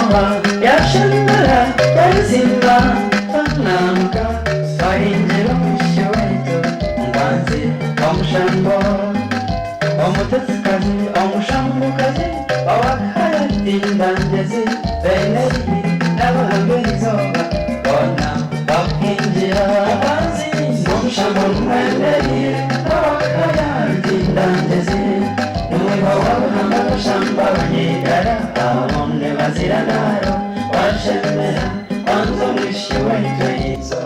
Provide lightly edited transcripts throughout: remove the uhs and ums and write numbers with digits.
Yawa, Yashandara, Yazimba, Panamka, Sahinjira Mishweto, Mbanzi, Omushambo, Omutetsukazi, Omushambukazi, Awakaratindanjezi, Beneri, Nabahagerizoba, Bona, Bakinjira, Mbanzi, Omushambo, Beneri, Awakaratindanjezi, Shamba Nigara, Amone Vaziranaro, Washemera, Wanzo Mishway, so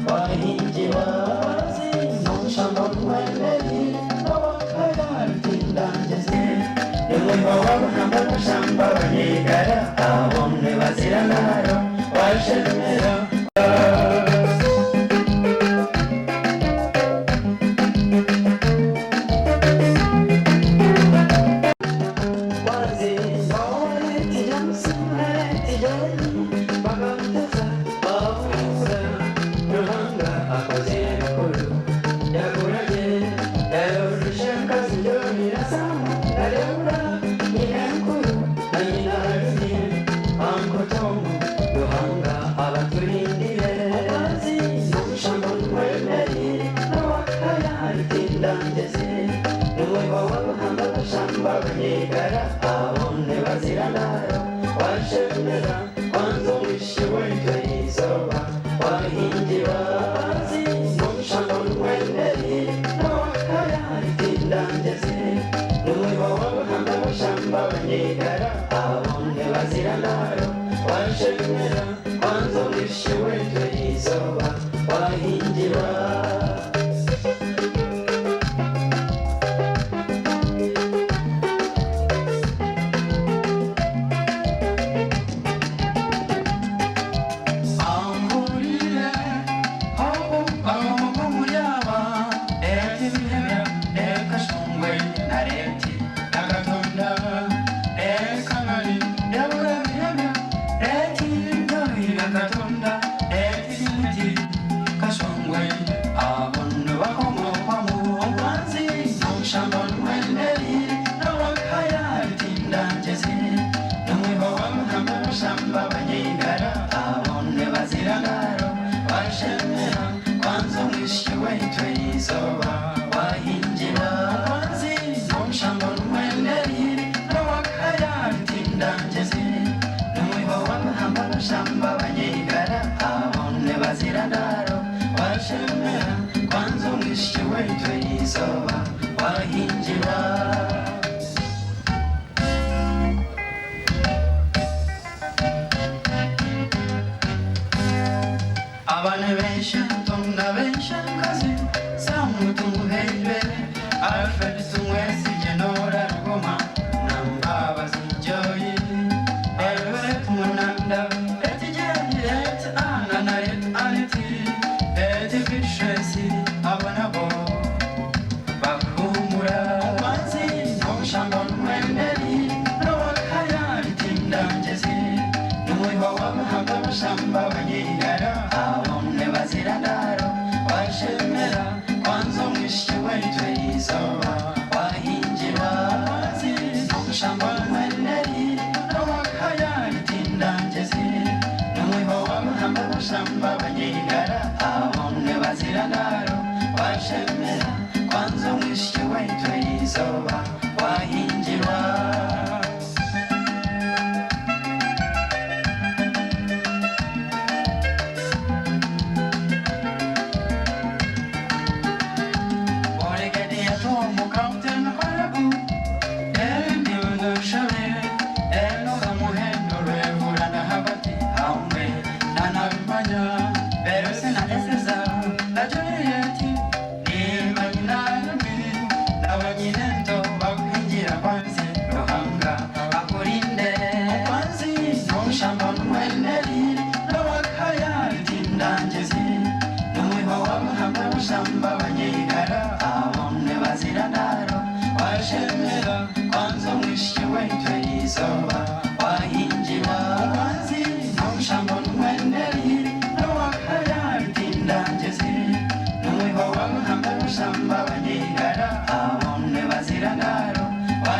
Wahinjiwa, no Shamba Wendy, no Kayar, Tindanjesi, Shamba Nigara, Amone Vaziranaro, Washemera.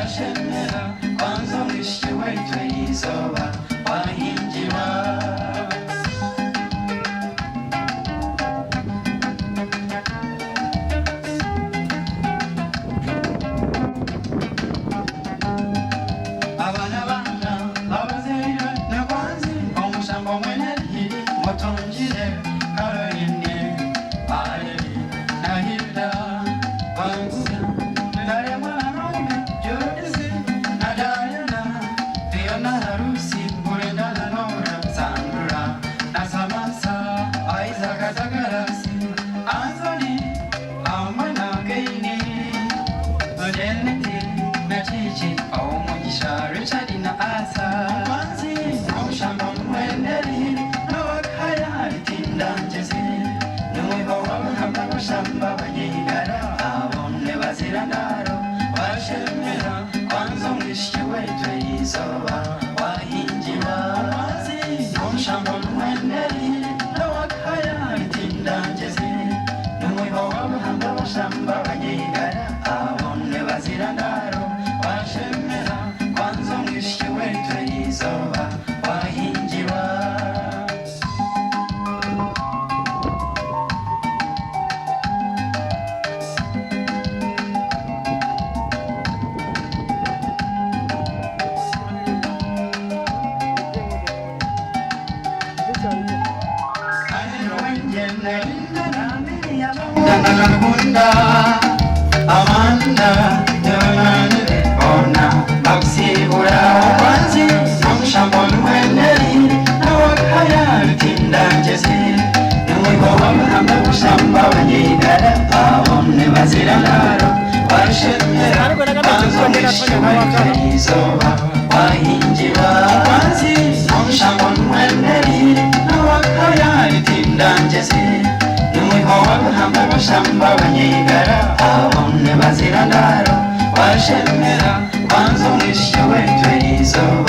Washemera, kwanza mwishiwe tuizoba, Amanda, Ona, Maxi, Ura, Wanzi, Nam Shambon, Wendy, Nawakaya, Tinda, Jesse, Nuiva, Hamba, Shamba, Yigara, Avon, Nevazirano, Washemera, Anzon, Isova, Wahinjiva, Wanzi, Nam Shambon, Wendy, Nawakaya, Tinda, Jesse. Hamba shamba banyigara abone bazirandaro washemera wanzo mwishyuwe twe izuba